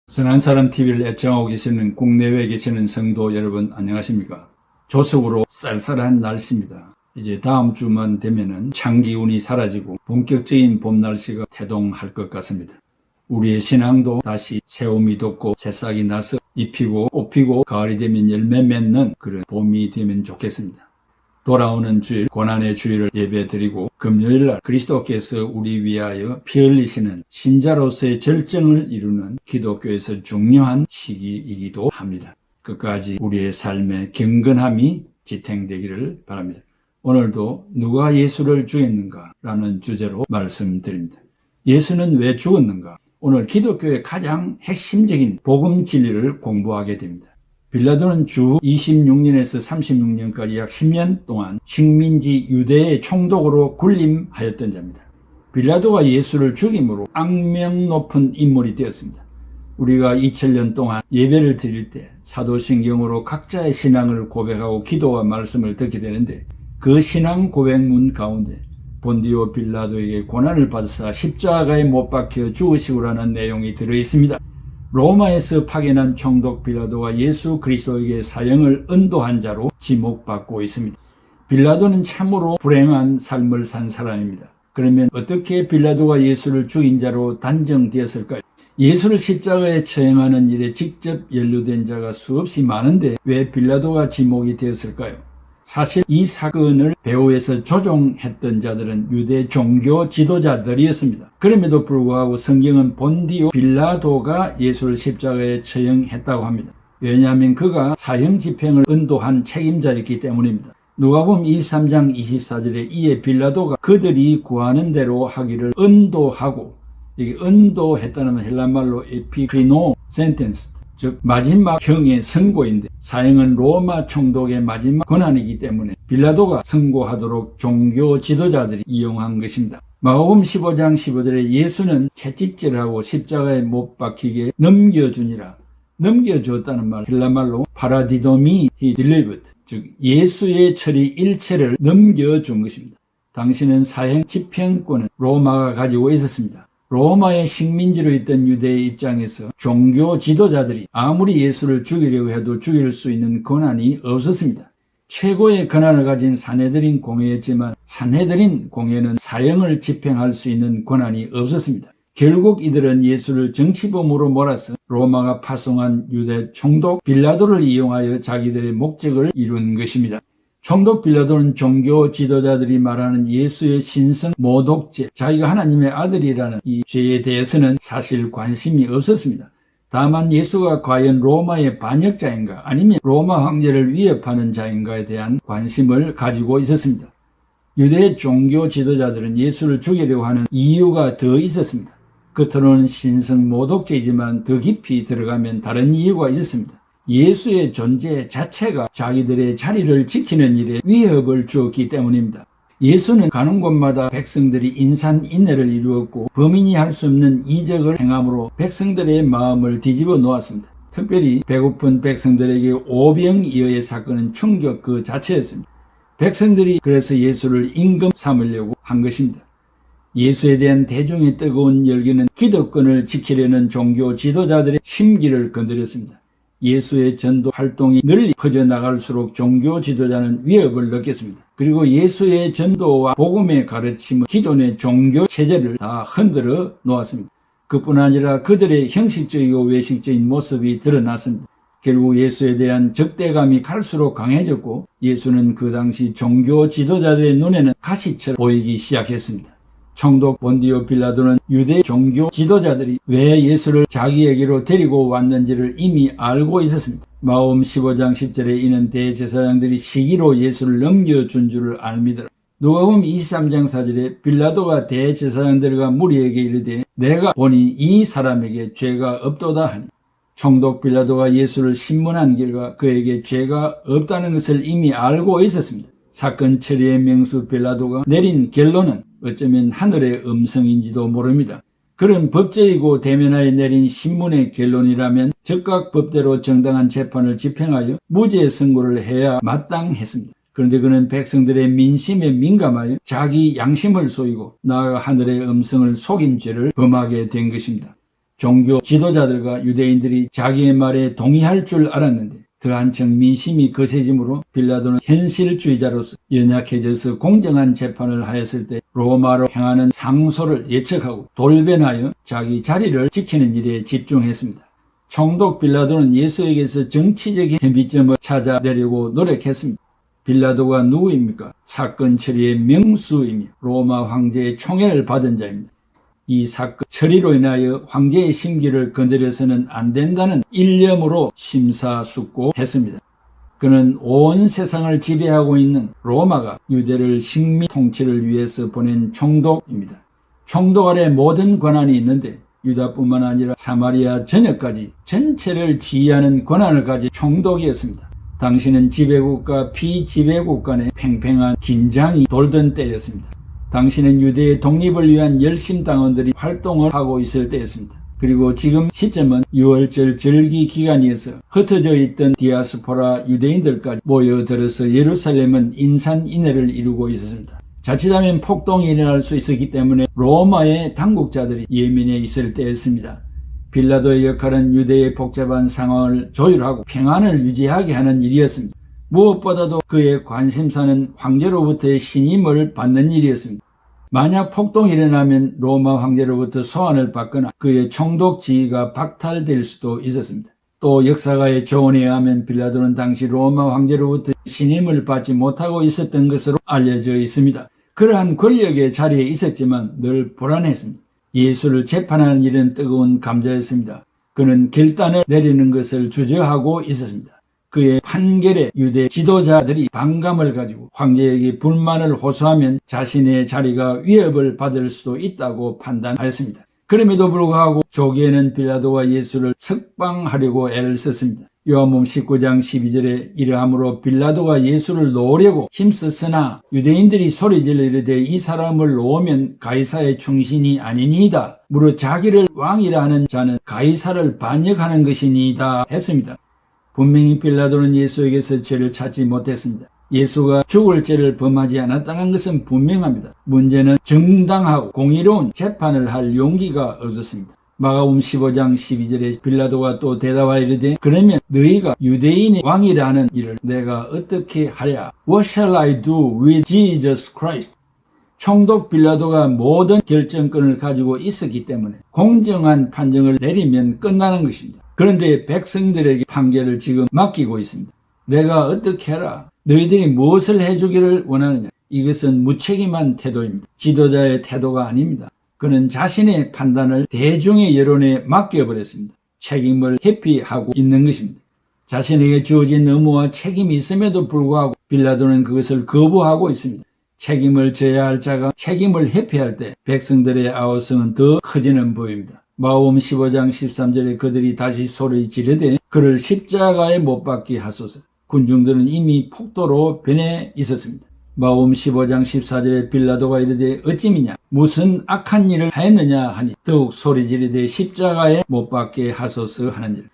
선한 사람 TV를 애청하고 계시는 국내외에 계시는 성도 여러분 안녕하십니까? 조석으로 쌀쌀한 날씨입니다. 이제 다음 주만 되면은 찬기운이 사라지고 본격적인 봄 날씨가 태동할 것 같습니다. 우리의 신앙도 다시 새움이 돋고 새싹이 나서 잎이고 꽃피고 가을이 되면 열매 맺는 그런 봄이 되면 좋겠습니다. 돌아오는 주일 고난의 주일을 예배드리고 금요일날 그리스도께서 우리 위하여 피 흘리시는 신자로서의 절정을 이루는 기독교에서 중요한 시기이기도 합니다. 끝까지 우리의 삶의 경건함이 지탱되기를 바랍니다. 오늘도 누가 예수를 죽였는가 라는 주제로 말씀드립니다. 예수는 왜 죽었는가? 오늘 기독교의 가장 핵심적인 복음 진리를 공부하게 됩니다. 빌라도는 주 26년에서 36년까지 약 10년 동안 식민지 유대의 총독으로 군림하였던 자입니다. 빌라도가 예수를 죽임으로 악명 높은 인물이 되었습니다. 우리가 2000년 동안 예배를 드릴 때 사도신경으로 각자의 신앙을 고백하고 기도와 말씀을 듣게 되는데 그 신앙 고백문 가운데 본디오 빌라도에게 고난을 받으사 십자가에 못 박혀 죽으시고라는 내용이 들어있습니다. 로마에서 파견한 총독 빌라도가 예수 그리스도에게 사형을 언도한 자로 지목받고 있습니다. 빌라도는 참으로 불행한 삶을 산 사람입니다. 그러면 어떻게 빌라도가 예수를 죽인 자로 단정되었을까요? 예수를 십자가에 처형하는 일에 직접 연루된 자가 수없이 많은데 왜 빌라도가 지목이 되었을까요? 사실 이 사건을 배후에서 조종했던 자들은 유대 종교 지도자들이었습니다. 그럼에도 불구하고 성경은 본디오 빌라도가 예수를 십자가에 처형했다고 합니다. 왜냐하면 그가 사형 집행을 언도한 책임자였기 때문입니다. 누가복음 23장 24절에 이에 빌라도가 그들이 구하는 대로 하기를 언도하고, 이게 언도했다는 헬라말로 에피크리노 센텐스, 즉 마지막 형의 선고인데 사형은 로마 총독의 마지막 권한이기 때문에 빌라도가 선고하도록 종교 지도자들이 이용한 것입니다. 마가복음 15장 15절에 예수는 채찍질하고 십자가에 못 박히게 넘겨주니라. 넘겨주었다는 말 헬라말로 파라디도미 딜리버드, 즉 예수의 처리 일체를 넘겨준 것입니다. 당시는 사형 집행권은 로마가 가지고 있었습니다. 로마의 식민지로 있던 유대의 입장에서 종교 지도자들이 아무리 예수를 죽이려고 해도 죽일 수 있는 권한이 없었습니다. 최고의 권한을 가진 산헤드린 공회였지만 산헤드린 공회는 사형을 집행할 수 있는 권한이 없었습니다. 결국 이들은 예수를 정치범으로 몰아서 로마가 파송한 유대 총독 빌라도를 이용하여 자기들의 목적을 이룬 것입니다. 총독 빌라도는 종교 지도자들이 말하는 예수의 신성 모독죄, 자기가 하나님의 아들이라는 이 죄에 대해서는 사실 관심이 없었습니다. 다만 예수가 과연 로마의 반역자인가 아니면 로마 황제를 위협하는 자인가에 대한 관심을 가지고 있었습니다. 유대 종교 지도자들은 예수를 죽이려고 하는 이유가 더 있었습니다. 겉으로는 신성 모독죄이지만 더 깊이 들어가면 다른 이유가 있었습니다. 예수의 존재 자체가 자기들의 자리를 지키는 일에 위협을 주었기 때문입니다. 예수는 가는 곳마다 백성들이 인산인해를 이루었고 범인이 할 수 없는 이적을 행함으로 백성들의 마음을 뒤집어 놓았습니다. 특별히 배고픈 백성들에게 오병이어의 사건은 충격 그 자체였습니다. 백성들이 그래서 예수를 임금 삼으려고 한 것입니다. 예수에 대한 대중의 뜨거운 열기는 기득권을 지키려는 종교 지도자들의 심기를 건드렸습니다. 예수의 전도 활동이 널리 퍼져나갈수록 종교 지도자는 위협을 느꼈습니다. 그리고 예수의 전도와 복음의 가르침은 기존의 종교 체제를 다 흔들어 놓았습니다. 그뿐 아니라 그들의 형식적이고 외식적인 모습이 드러났습니다. 결국 예수에 대한 적대감이 갈수록 강해졌고 예수는 그 당시 종교 지도자들의 눈에는 가시처럼 보이기 시작했습니다. 총독 본디오 빌라도는 유대 종교 지도자들이 왜 예수를 자기에게로 데리고 왔는지를 이미 알고 있었습니다. 마가복음 15장 10절에 이는 대제사장들이 시기로 예수를 넘겨준 줄을 압니다. 누가복음 23장 4절에 빌라도가 대제사장들과 무리에게 이르되 내가 보니 이 사람에게 죄가 없도다 하니, 총독 빌라도가 예수를 신문한 결과 그에게 죄가 없다는 것을 이미 알고 있었습니다. 사건 처리의 명수 빌라도가 내린 결론은 어쩌면 하늘의 음성인지도 모릅니다. 그런 법제이고 대면하에 내린 신문의 결론이라면 즉각 법대로 정당한 재판을 집행하여 무죄 선고를 해야 마땅했습니다. 그런데 그는 백성들의 민심에 민감하여 자기 양심을 속이고 나아가 하늘의 음성을 속인 죄를 범하게 된 것입니다. 종교 지도자들과 유대인들이 자기의 말에 동의할 줄 알았는데 더한층 민심이 거세지므로 빌라도는 현실주의자로서 연약해져서 공정한 재판을 하였을 때 로마로 향하는 상소를 예측하고 돌변하여 자기 자리를 지키는 일에 집중했습니다. 총독 빌라도는 예수에게서 정치적인 혐의점을 찾아내려고 노력했습니다. 빌라도가 누구입니까? 사건 처리의 명수이며 로마 황제의 총애를 받은 자입니다. 이 사건 처리로 인하여 황제의 심기를 건드려서는 안 된다는 일념으로 심사숙고했습니다. 그는 온 세상을 지배하고 있는 로마가 유대를 식민 통치를 위해서 보낸 총독입니다. 총독 아래 모든 권한이 있는데 유다뿐만 아니라 사마리아 전역까지 전체를 지휘하는 권한을 가진 총독이었습니다. 당시는 지배국과 피지배국 간의 팽팽한 긴장이 돌던 때였습니다. 당시는 유대의 독립을 위한 열심당원들이 활동을 하고 있을 때였습니다. 그리고 지금 시점은 6월절 절기 기간이어서 흩어져 있던 디아스포라 유대인들까지 모여들어서 예루살렘은 인산인해를 이루고 있었습니다. 자칫하면 폭동이 일어날 수 있었기 때문에 로마의 당국자들이 예민해 있을 때였습니다. 빌라도의 역할은 유대의 복잡한 상황을 조율하고 평안을 유지하게 하는 일이었습니다. 무엇보다도 그의 관심사는 황제로부터의 신임을 받는 일이었습니다. 만약 폭동이 일어나면 로마 황제로부터 소환을 받거나 그의 총독 지위가 박탈될 수도 있었습니다. 또 역사가의 조언에 의하면 빌라도는 당시 로마 황제로부터 신임을 받지 못하고 있었던 것으로 알려져 있습니다. 그러한 권력의 자리에 있었지만 늘 불안했습니다. 예수를 재판하는 일은 뜨거운 감자였습니다. 그는 결단을 내리는 것을 주저하고 있었습니다. 그의 판결에 유대 지도자들이 반감을 가지고 황제에게 불만을 호소하면 자신의 자리가 위협을 받을 수도 있다고 판단하였습니다. 그럼에도 불구하고 조기에는 빌라도가 예수를 석방하려고 애를 썼습니다. 요한복음 19장 12절에 이러함으로 빌라도가 예수를 놓으려고 힘썼으나 유대인들이 소리질러 이르되 이 사람을 놓으면 가이사의 충신이 아니니이다. 무릇 자기를 왕이라 하는 자는 가이사를 반역하는 것이니이다 했습니다. 분명히 빌라도는 예수에게서 죄를 찾지 못했습니다. 예수가 죽을 죄를 범하지 않았다는 것은 분명합니다. 문제는 정당하고 공의로운 재판을 할 용기가 없었습니다. 마가복음 15장 12절에 빌라도가 또 대답하여 이르되 그러면 너희가 유대인의 왕이라 하는 일을 내가 어떻게 하랴? What shall I do with Jesus Christ? 총독 빌라도가 모든 결정권을 가지고 있었기 때문에 공정한 판정을 내리면 끝나는 것입니다. 그런데 백성들에게 판결을 지금 맡기고 있습니다. 내가 어떻게 하라? 너희들이 무엇을 해주기를 원하느냐? 이것은 무책임한 태도입니다. 지도자의 태도가 아닙니다. 그는 자신의 판단을 대중의 여론에 맡겨버렸습니다. 책임을 회피하고 있는 것입니다. 자신에게 주어진 의무와 책임이 있음에도 불구하고 빌라도는 그것을 거부하고 있습니다. 책임을 져야 할 자가 책임을 회피할 때 백성들의 아우성은 더 커지는 보입니다. 마가복음 15장 13절에 그들이 다시 소리 지르되 그를 십자가에 못 박게 하소서. 군중들은 이미 폭도로 변해 있었습니다. 마가복음 15장 14절에 빌라도가 이르되 어찌미냐 무슨 악한 일을 하였느냐 하니 더욱 소리 지르되 십자가에 못 박게 하소서 하느니라.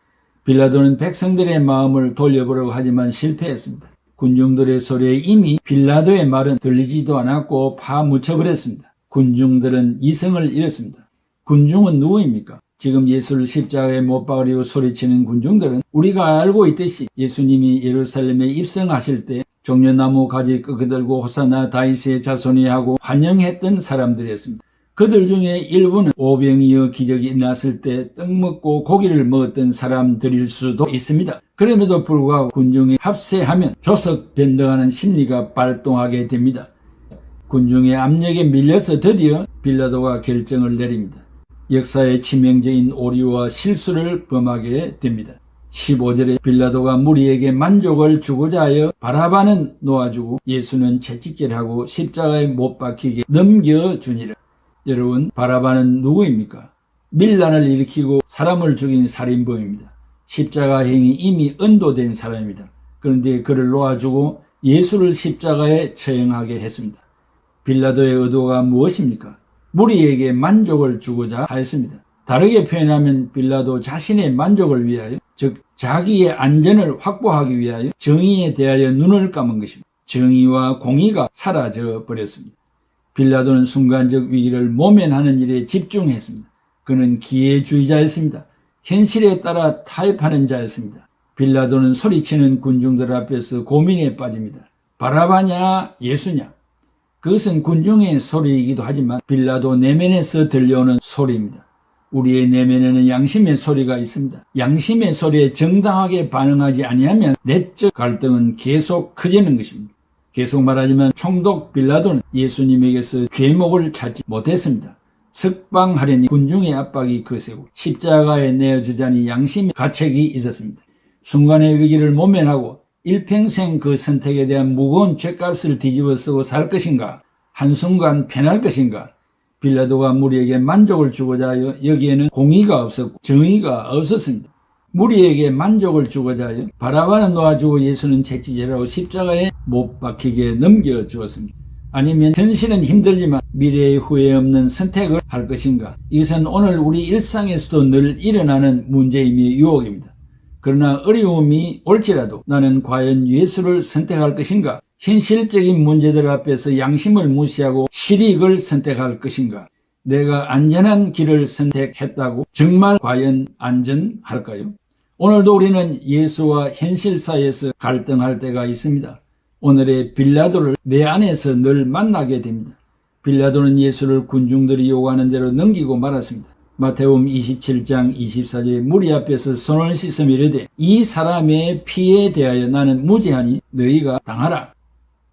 빌라도는 백성들의 마음을 돌려보려고 하지만 실패했습니다. 군중들의 소리에 이미 빌라도의 말은 들리지도 않았고 파묻혀버렸습니다. 군중들은 이성을 잃었습니다. 군중은 누구입니까? 지금 예수를 십자가에 못 박으려고 소리치는 군중들은 우리가 알고 있듯이 예수님이 예루살렘에 입성하실 때 종려나무 가지 끄들고 호사나 다윗의 자손이 하고 환영했던 사람들이었습니다. 그들 중에 일부는 오병이어 기적이 일어났을 때 떡 먹고 고기를 먹었던 사람들일 수도 있습니다. 그럼에도 불구하고 군중이 합세하면 조석 변덕하는 심리가 발동하게 됩니다. 군중의 압력에 밀려서 드디어 빌라도가 결정을 내립니다. 역사의 치명적인 오류와 실수를 범하게 됩니다. 15절에 빌라도가 무리에게 만족을 주고자 하여 바라바는 놓아주고 예수는 채찍질하고 십자가에 못 박히게 넘겨주니라. 여러분, 바라바는 누구입니까? 밀란을 일으키고 사람을 죽인 살인범입니다. 십자가행이 이미 언도된 사람입니다. 그런데 그를 놓아주고 예수를 십자가에 처형하게 했습니다. 빌라도의 의도가 무엇입니까? 무리에게 만족을 주고자 하였습니다. 다르게 표현하면 빌라도 자신의 만족을 위하여, 즉 자기의 안전을 확보하기 위하여 정의에 대하여 눈을 감은 것입니다. 정의와 공의가 사라져 버렸습니다. 빌라도는 순간적 위기를 모면하는 일에 집중했습니다. 그는 기회주의자였습니다. 현실에 따라 타협하는 자였습니다. 빌라도는 소리치는 군중들 앞에서 고민에 빠집니다. 바라바냐 예수냐. 그것은 군중의 소리이기도 하지만 빌라도 내면에서 들려오는 소리입니다. 우리의 내면에는 양심의 소리가 있습니다. 양심의 소리에 정당하게 반응하지 아니하면 내적 갈등은 계속 커지는 것입니다. 계속 말하지만 총독 빌라도는 예수님에게서 죄목을 찾지 못했습니다. 석방하려니 군중의 압박이 거세고 십자가에 내어주자니 양심의 가책이 있었습니다. 순간의 위기를 모면하고 일평생 그 선택에 대한 무거운 죗값을 뒤집어 쓰고 살 것인가, 한순간 편할 것인가. 빌라도가 무리에게 만족을 주고자 하여 여기에는 공의가 없었고 정의가 없었습니다. 무리에게 만족을 주고자 하여 바라바는 놓아주고 예수는 채찍질하고 십자가에 못 박히게 넘겨주었습니다. 아니면 현실은 힘들지만 미래의 후회 없는 선택을 할 것인가. 이것은 오늘 우리 일상에서도 늘 일어나는 문제이며 유혹입니다. 그러나 어려움이 올지라도 나는 과연 예수를 선택할 것인가? 현실적인 문제들 앞에서 양심을 무시하고 실익을 선택할 것인가? 내가 안전한 길을 선택했다고 정말 과연 안전할까요? 오늘도 우리는 예수와 현실 사이에서 갈등할 때가 있습니다. 오늘의 빌라도를 내 안에서 늘 만나게 됩니다. 빌라도는 예수를 군중들이 요구하는 대로 넘기고 말았습니다. 마태복음 27장 24절에 무리 앞에서 손을 씻으며 이르되 이 사람의 피에 대하여 나는 무죄하니 너희가 당하라.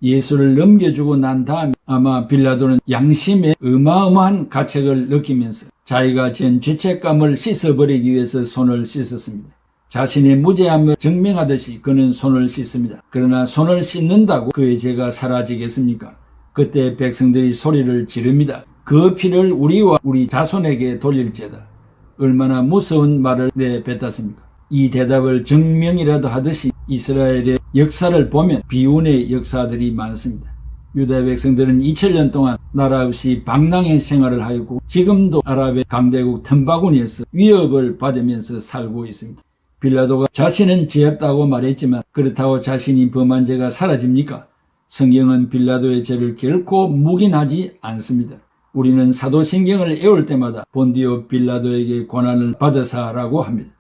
예수를 넘겨주고 난 다음에 아마 빌라도는 양심의 어마어마한 가책을 느끼면서 자기가 지은 죄책감을 씻어버리기 위해서 손을 씻었습니다. 자신의 무죄함을 증명하듯이 그는 손을 씻습니다. 그러나 손을 씻는다고 그의 죄가 사라지겠습니까? 그때 백성들이 소리를 지릅니다. 그 피를 우리와 우리 자손에게 돌릴지어다. 얼마나 무서운 말을 내뱉었습니까? 이 대답을 증명이라도 하듯이 이스라엘의 역사를 보면 비운의 역사들이 많습니다. 유다 백성들은 2000년 동안 나라 없이 방랑의 생활을 하였고 지금도 아랍의 강대국 틈바구니에서 위협을 받으면서 살고 있습니다. 빌라도가 자신은 죄 없다고 말했지만 그렇다고 자신이 범한 죄가 사라집니까? 성경은 빌라도의 죄를 결코 묵인하지 않습니다. 우리는 사도신경을 외울 때마다 본디오 빌라도에게 고난을 받으사라고 합니다.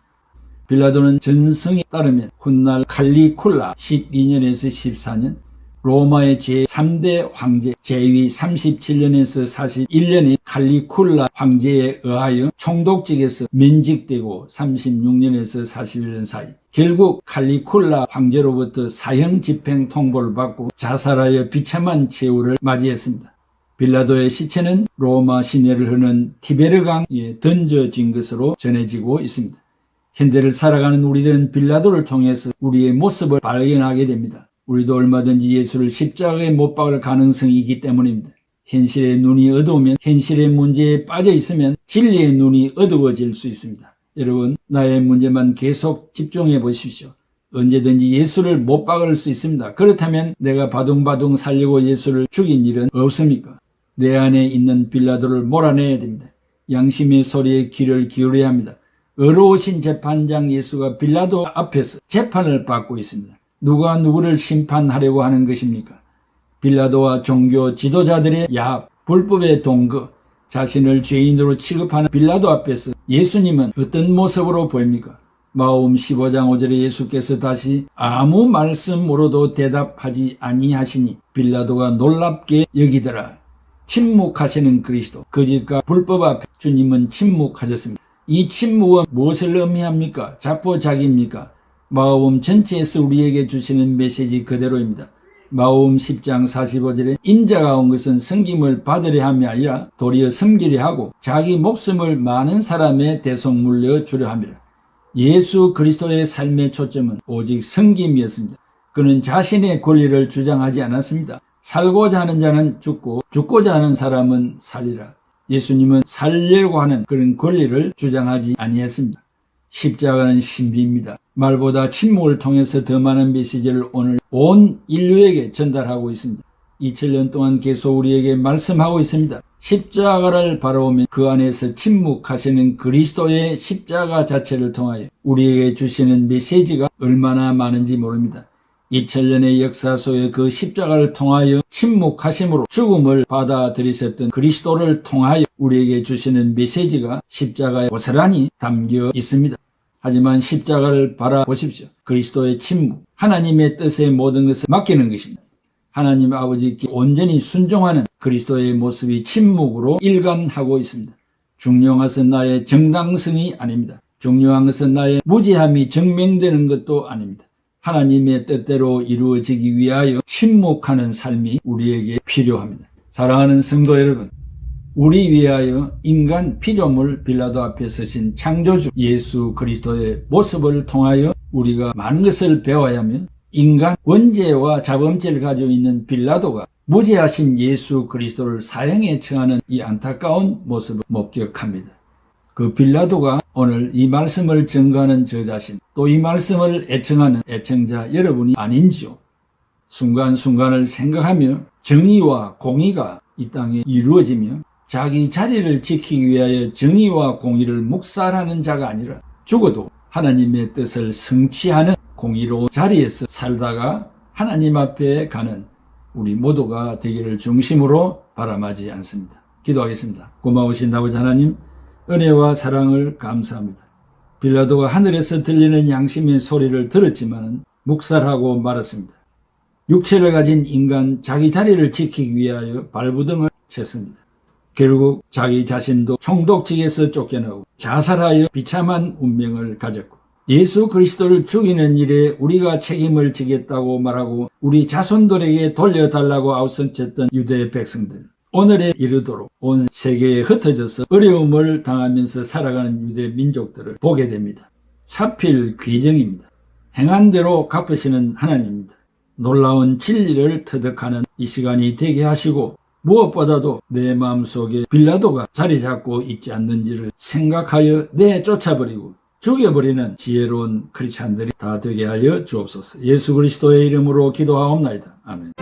빌라도는 전성에 따르면 훗날 칼리쿨라 12년에서 14년, 로마의 제3대 황제 제위 37년에서 41년의 칼리쿨라 황제에 의하여 총독직에서 면직되고 36년에서 41년 사이 결국 칼리쿨라 황제로부터 사형 집행 통보를 받고 자살하여 비참한 최후를 맞이했습니다. 빌라도의 시체는 로마 시내를 흐르는 티베르강에 던져진 것으로 전해지고 있습니다. 현대를 살아가는 우리들은 빌라도를 통해서 우리의 모습을 발견하게 됩니다. 우리도 얼마든지 예수를 십자가에 못 박을 가능성이 있기 때문입니다. 현실의 눈이 어두우면, 현실의 문제에 빠져 있으면 진리의 눈이 어두워질 수 있습니다. 여러분, 나의 문제만 계속 집중해 보십시오. 언제든지 예수를 못 박을 수 있습니다. 그렇다면 내가 바둥바둥 살려고 예수를 죽인 일은 없습니까? 내 안에 있는 빌라도를 몰아내야 됩니다. 양심의 소리에 귀를 기울여야 합니다. 의로우신 재판장 예수가 빌라도 앞에서 재판을 받고 있습니다. 누가 누구를 심판하려고 하는 것입니까? 빌라도와 종교 지도자들의 야합, 불법의 동거, 자신을 죄인으로 취급하는 빌라도 앞에서 예수님은 어떤 모습으로 보입니까? 마가복음 15장 5절에 예수께서 다시 아무 말씀으로도 대답하지 아니하시니 빌라도가 놀랍게 여기더라. 침묵하시는 그리스도, 거짓과 불법 앞에 주님은 침묵하셨습니다. 이 침묵은 무엇을 의미합니까? 자포자기입니까? 마가복음 전체에서 우리에게 주시는 메시지 그대로입니다. 마가복음 10장 45절에 인자가 온 것은 섬김을 받으려 함이 아니라 도리어 섬기려 하고 자기 목숨을 많은 사람의 대속 물려 주려 함이라. 예수 그리스도의 삶의 초점은 오직 섬김이었습니다. 그는 자신의 권리를 주장하지 않았습니다. 살고자 하는 자는 죽고 죽고자 하는 사람은 살리라. 예수님은 살려고 하는 그런 권리를 주장하지 아니했습니다. 십자가는 신비입니다. 말보다 침묵을 통해서 더 많은 메시지를 오늘 온 인류에게 전달하고 있습니다. 2000년 동안 계속 우리에게 말씀하고 있습니다. 십자가를 바라보면 그 안에서 침묵하시는 그리스도의 십자가 자체를 통하여 우리에게 주시는 메시지가 얼마나 많은지 모릅니다. 2000년의 역사 속에 그 십자가를 통하여 침묵하심으로 죽음을 받아들이셨던 그리스도를 통하여 우리에게 주시는 메시지가 십자가에 고스란히 담겨 있습니다. 하지만 십자가를 바라보십시오. 그리스도의 침묵, 하나님의 뜻에 모든 것을 맡기는 것입니다. 하나님 아버지께 온전히 순종하는 그리스도의 모습이 침묵으로 일관하고 있습니다. 중요한 것은 나의 정당성이 아닙니다. 중요한 것은 나의 무지함이 증명되는 것도 아닙니다. 하나님의 뜻대로 이루어지기 위하여 침묵하는 삶이 우리에게 필요합니다. 사랑하는 성도 여러분, 우리 위하여 인간 피조물 빌라도 앞에 서신 창조주 예수 그리스도의 모습을 통하여 우리가 많은 것을 배워야 하며, 인간 원죄와 자범죄를 가지고 있는 빌라도가 무죄하신 예수 그리스도를 사형에 처하는 이 안타까운 모습을 목격합니다. 그 빌라도가 오늘 이 말씀을 증거하는 저 자신, 또 이 말씀을 애청하는 애청자 여러분이 아닌지요? 순간순간을 생각하며 정의와 공의가 이 땅에 이루어지며 자기 자리를 지키기 위하여 정의와 공의를 묵살하는 자가 아니라 죽어도 하나님의 뜻을 성취하는 공의로운 자리에서 살다가 하나님 앞에 가는 우리 모두가 되기를 중심으로 바람하지 않습니다. 기도하겠습니다. 고마우신 아버지 하나님, 은혜와 사랑을 감사합니다. 빌라도가 하늘에서 들리는 양심의 소리를 들었지만 묵살하고 말았습니다. 육체를 가진 인간 자기 자리를 지키기 위하여 발부등을 쳤습니다. 결국 자기 자신도 총독직에서 쫓겨나고 자살하여 비참한 운명을 가졌고, 예수 그리스도를 죽이는 일에 우리가 책임을 지겠다고 말하고 우리 자손들에게 돌려달라고 아우성쳤던 유대 백성들, 오늘에 이르도록 온 세계에 흩어져서 어려움을 당하면서 살아가는 유대 민족들을 보게 됩니다. 사필 귀정입니다. 행한 대로 갚으시는 하나님입니다. 놀라운 진리를 터득하는 이 시간이 되게 하시고, 무엇보다도 내 마음속에 빌라도가 자리 잡고 있지 않는지를 생각하여 내쫓아버리고 죽여버리는 지혜로운 크리스찬들이 다 되게 하여 주옵소서. 예수 그리스도의 이름으로 기도하옵나이다. 아멘.